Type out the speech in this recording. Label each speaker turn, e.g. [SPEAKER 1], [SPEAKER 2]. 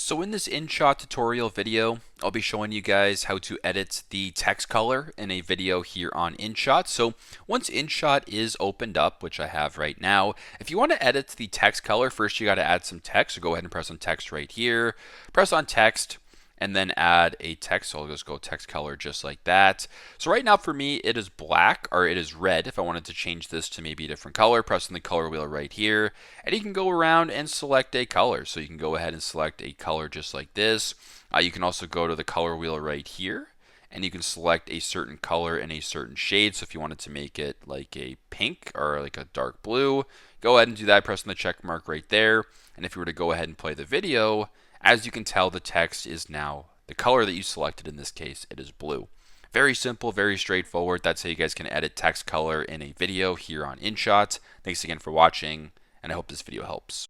[SPEAKER 1] So in this InShot tutorial video, I'll be showing you guys how to edit the text color in a video here on InShot. So once InShot is opened up, which I have right now, if you want to edit the text color, first you got to add some text. So go ahead and press on text right here, press on text, and then add a text. So I'll just go text color just like that. So right now for me, it is black, or it is red. If I wanted to change this to maybe a different color, press on the color wheel right here, and you can go around and select a color. So you can go ahead and select a color just like this. You can also go to the color wheel right here, and you can select a certain color in a certain shade. So if you wanted to make it like a pink or like a dark blue, go ahead and do that. Press on the check mark right there. And if you were to go ahead and play the video, as you can tell, the text is now the color that you selected. In this case, it is blue. Very simple, very straightforward. That's how you guys can edit text color in a video here on InShot. Thanks again for watching, and I hope this video helps.